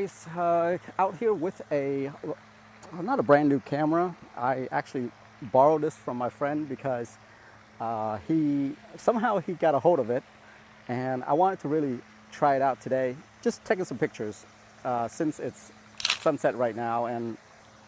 guys, out here with not a brand new camera. I actually borrowed this from my friend because he got a hold of it, and I wanted to really try it out today. Just taking some pictures since it's sunset right now and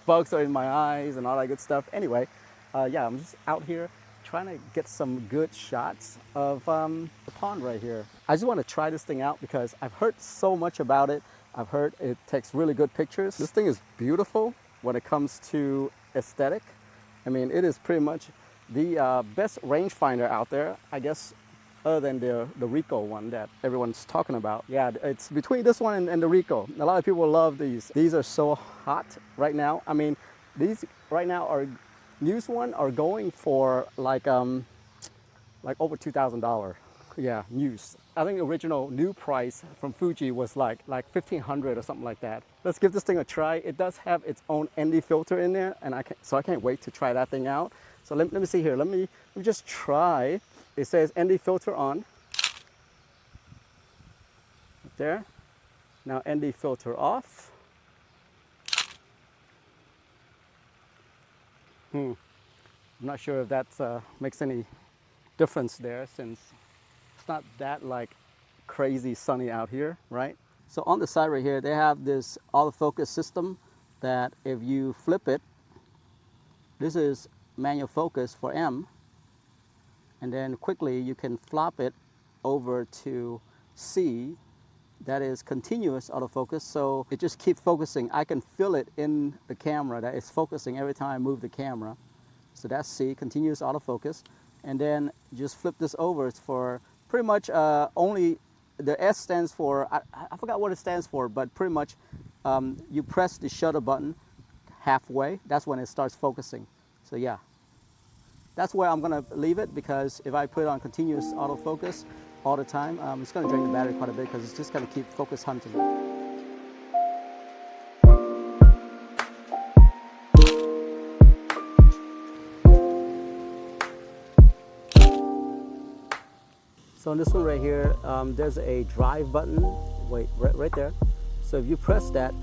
bugs are in my eyes and all that good stuff. Anyway, yeah, I'm just out here trying to get some good shots of the pond right here. I just want to try this thing out because I've heard so much about it. I've heard it takes really good pictures. This thing is beautiful when it comes to aesthetic. I mean, it is pretty much the best rangefinder out there, I guess, other than the Ricoh one that everyone's talking about. Yeah, it's between this one and the Ricoh. A lot of people love these. These are so hot right now. I mean, these right now are used one are going for like over $2,000. Yeah, used. I think the original new price from Fuji was like 1,500 or something like that. Let's give this thing a try. It does have its own ND filter in there, and I can't wait to try that thing out. So let me see here. Let me just try. It says ND filter on. Right there. Now ND filter off. I'm not sure if that makes any difference there, since it's not that like crazy sunny out here, right? So on the side right here, they have this autofocus system that if you flip it, this is manual focus for M, and then quickly you can flop it over to C, that is continuous autofocus, so it just keeps focusing. I can feel it in the camera that it's focusing every time I move the camera. So that's C, continuous autofocus. And then just flip this over. It's for pretty much only, the S stands for, I forgot what it stands for, but pretty much you press the shutter button halfway, that's when it starts focusing. So yeah, that's where I'm gonna leave it, because if I put it on continuous autofocus all the time, it's gonna drain the battery quite a bit, because it's just gonna keep focus hunting. So on this one right here, there's a drive button, right there. So if you press that,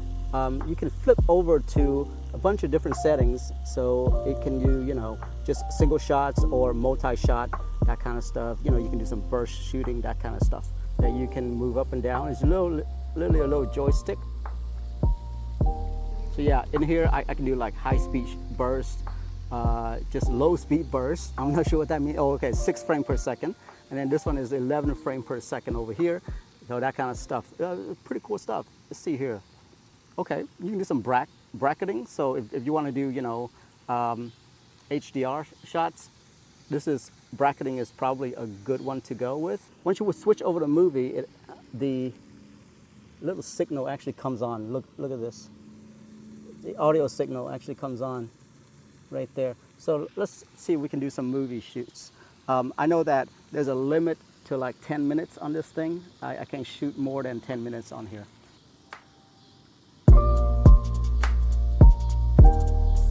you can flip over to a bunch of different settings. So it can do, just single shots or multi-shot, that kind of stuff. You can do some burst shooting, that kind of stuff that you can move up and down. It's literally a little joystick. So yeah, in here I can do like high speed burst, just low speed burst. I'm not sure what that means. Oh, okay, 6 frames per second. And then this one is 11 frames per second over here. So that kind of stuff. Pretty cool stuff. Let's see here. Okay, you can do some bracketing. So if you want to do, HDR shots, bracketing is probably a good one to go with. Once you would switch over to movie, the little signal actually comes on. Look at this. The audio signal actually comes on right there. So let's see if we can do some movie shoots. I know that there's a limit to like 10 minutes on this thing. I can't shoot more than 10 minutes on here.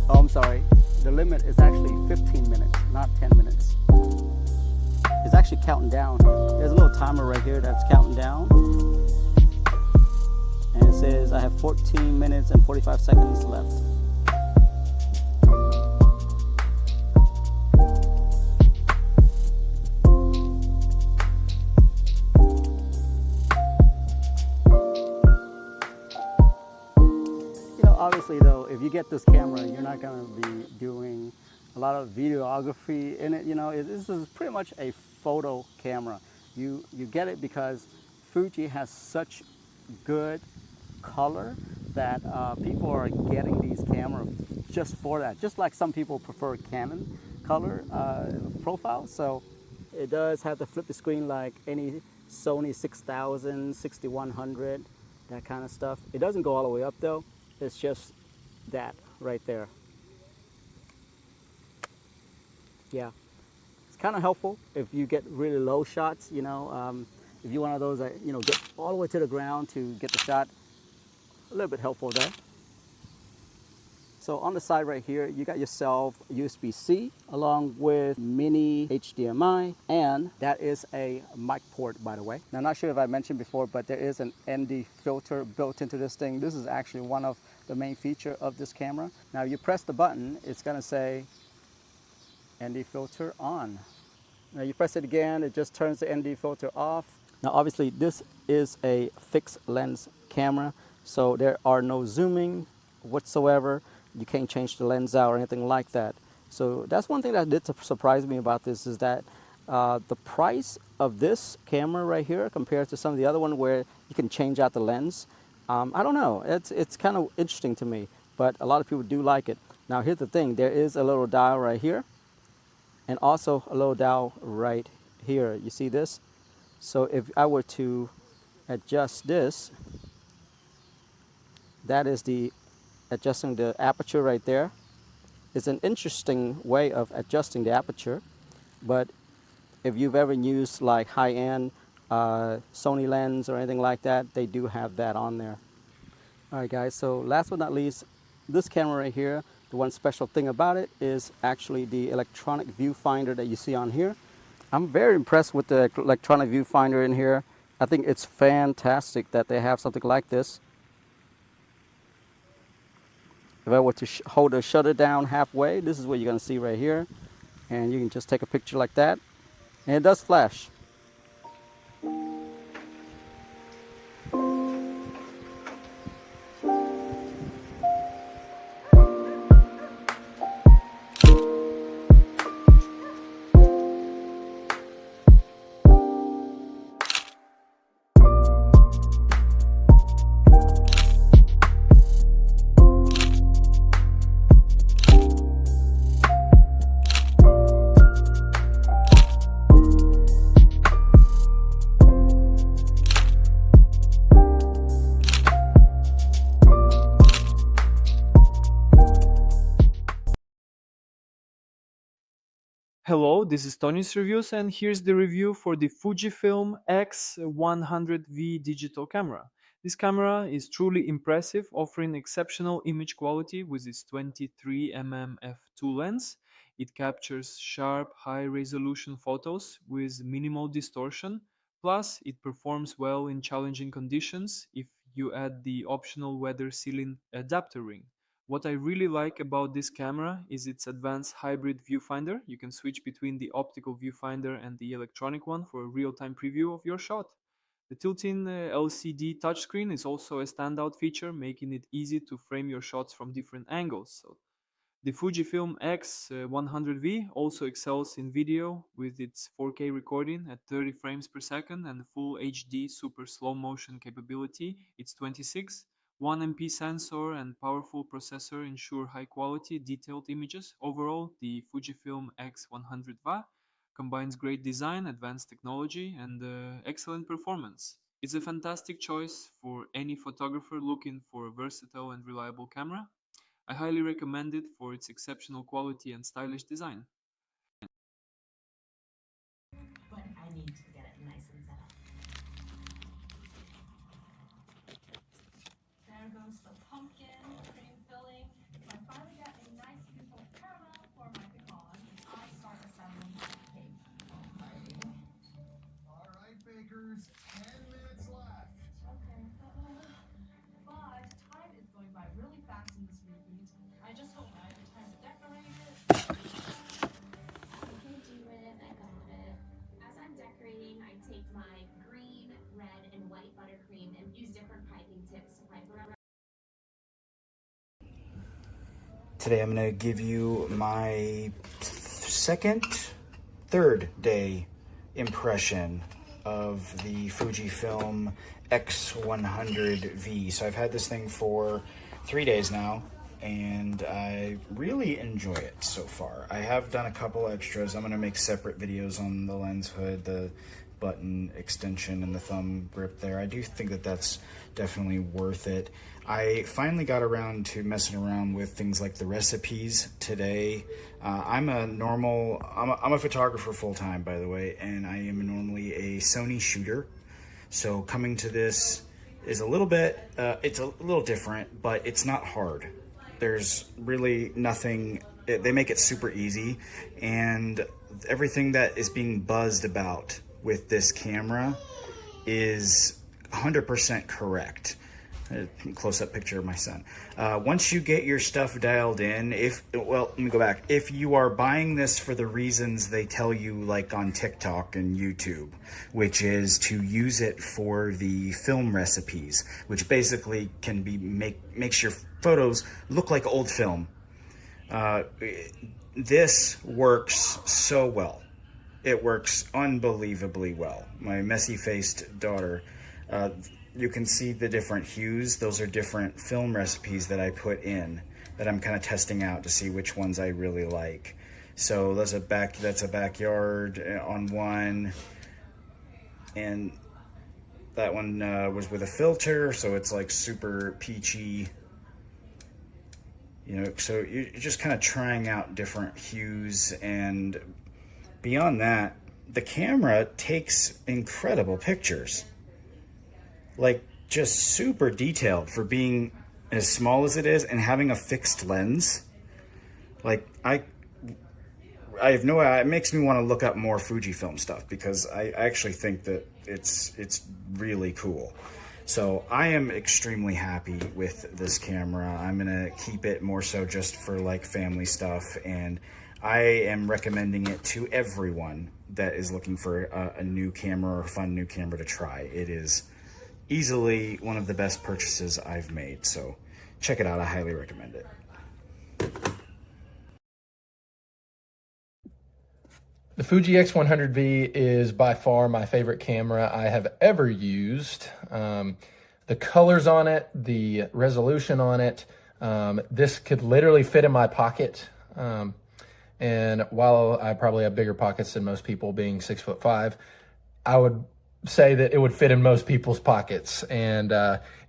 Oh, I'm sorry. The limit is actually 15 minutes, not 10 minutes. It's actually counting down. There's a little timer right here that's counting down. And it says I have 14 minutes and 45 seconds left. Obviously though, if you get this camera, you're not going to be doing a lot of videography in it. This is pretty much a photo camera. You get it because Fuji has such good color that people are getting these cameras just for that. Just like some people prefer Canon color profile. So it does have to flip the screen like any Sony 6000, 6100, that kind of stuff. It doesn't go all the way up though. It's just that right there. Yeah, it's kind of helpful if you get really low shots. If you're one of those that get all the way to the ground to get the shot, a little bit helpful there. So on the side right here, you got yourself USB-C along with mini HDMI, and that is a mic port, by the way. Now, I'm not sure if I mentioned before, but there is an ND filter built into this thing. This is actually one of the main features of this camera. Now, you press the button, it's gonna say ND filter on. Now you press it again, it just turns the ND filter off. Now obviously this is a fixed lens camera, so there are no zooming whatsoever. You can't change the lens out or anything like that. So that's one thing that did surprise me about this, is that the price of this camera right here compared to some of the other one where you can change out the lens. I don't know, it's kind of interesting to me, but a lot of people do like it. Now here's the thing, there is a little dial right here, and also a little dial right here. You see this? So if I were to adjust this, that is the adjusting the aperture right there. It's an interesting way of adjusting the aperture, but if you've ever used like high-end Sony lens or anything like that, they do have that on there. All right guys, so last but not least, this camera right here, the one special thing about it is actually the electronic viewfinder that you see on here. I'm very impressed with the electronic viewfinder in here. I think it's fantastic that they have something like this. If I were to hold the shutter down halfway, this is what you're going to see right here. And you can just take a picture like that. And it does flash. Hello, this is Tony's Reviews, and here's the review for the Fujifilm X100V digital camera. This camera is truly impressive, offering exceptional image quality with its 23mm f2 lens. It captures sharp, high-resolution photos with minimal distortion. Plus, it performs well in challenging conditions if you add the optional weather sealing adapter ring. What I really like about this camera is its advanced hybrid viewfinder. You can switch between the optical viewfinder and the electronic one for a real-time preview of your shot. The tilting LCD touchscreen is also a standout feature, making it easy to frame your shots from different angles. So the Fujifilm X100V also excels in video with its 4K recording at 30 frames per second and full HD super slow motion capability. It's 26. 1MP sensor and powerful processor ensure high quality, detailed images. Overall, the Fujifilm X100V combines great design, advanced technology, and excellent performance. It's a fantastic choice for any photographer looking for a versatile and reliable camera. I highly recommend it for its exceptional quality and stylish design. But I need to get it nice and set up. There goes the pumpkin cream filling. So I finally got a nice beautiful caramel for my pecan. I start assembling the cake. All right, bakers, 10 minutes left. Okay. But time is going by really fast in this reheat. I just hope I have time to decorate it. I can do it. I got it. As I'm decorating, I take my green, red, and white buttercream and use different piping tips to pipe around. Today I'm going to give you my third day impression of the Fujifilm X100V. So I've had this thing for 3 days now, and I really enjoy it so far. I have done a couple extras. I'm going to make separate videos on the lens hood, the button extension, and the thumb grip there. I do think that that's definitely worth it. I finally got around to messing around with things like the recipes today. I'm a photographer full-time, by the way, and I am normally a Sony shooter. So coming to this is a little bit, it's a little different, but it's not hard. There's really nothing, they make it super easy, and everything that is being buzzed about with this camera is 100% correct. Close-up picture of my son. Once you get your stuff dialed in, let me go back. If you are buying this for the reasons they tell you, like on TikTok and YouTube, which is to use it for the film recipes, which basically can be makes your photos look like old film. This works so well. It works unbelievably well. My messy-faced daughter, you can see the different hues. Those are different film recipes that I put in that I'm kind of testing out to see which ones I really like. So that's a backyard on one, and that one was with a filter, so it's like super peachy. You know, so you're just kind of trying out different hues, and beyond that, the camera takes incredible pictures. Like, just super detailed for being as small as it is and having a fixed lens. Like, I have no, it makes me want to look up more Fujifilm stuff, because I actually think that it's really cool. So I am extremely happy with this camera. I'm gonna keep it more so just for like family stuff, and I am recommending it to everyone that is looking for a new camera or a fun new camera to try. It is easily one of the best purchases I've made, so check it out. I highly recommend it. The Fuji X100V is by far my favorite camera I have ever used. The colors on it, the resolution on it, this could literally fit in my pocket. And while I probably have bigger pockets than most people, being 6'5", I would say that it would fit in most people's pockets, and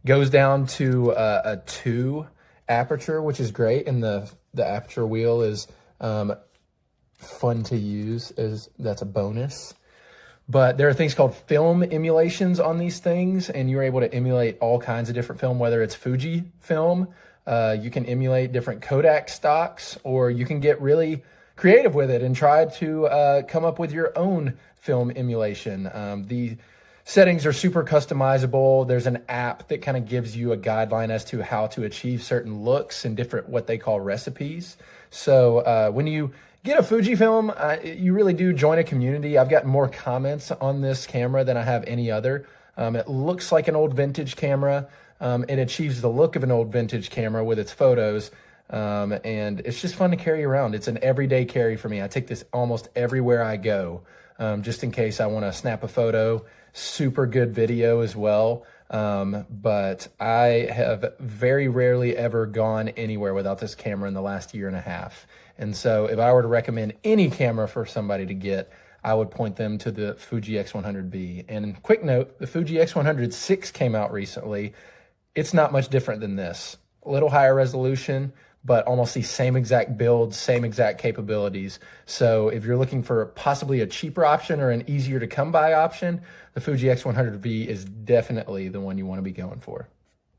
goes down to a 2 aperture, which is great. And the aperture wheel is fun to use, that's a bonus. But there are things called film emulations on these things, and you're able to emulate all kinds of different film, whether it's Fujifilm, you can emulate different Kodak stocks, or you can get really creative with it and try to come up with your own film emulation. The settings are super customizable. There's an app that kind of gives you a guideline as to how to achieve certain looks and different, what they call recipes. So when you get a Fujifilm, you really do join a community. I've gotten more comments on this camera than I have any other. It looks like an old vintage camera. It achieves the look of an old vintage camera with its photos. And it's just fun to carry around. It's an everyday carry for me. I take this almost everywhere I go, just in case I want to snap a photo. Super good video as well. But I have very rarely ever gone anywhere without this camera in the last year and a half. And so if I were to recommend any camera for somebody to get, I would point them to the Fuji X100V. And quick note, the Fuji X100VI came out recently. It's not much different than this. A little higher resolution, but almost the same exact build, same exact capabilities. So if you're looking for possibly a cheaper option or an easier to come by option, the Fuji X100V is definitely the one you want to be going for.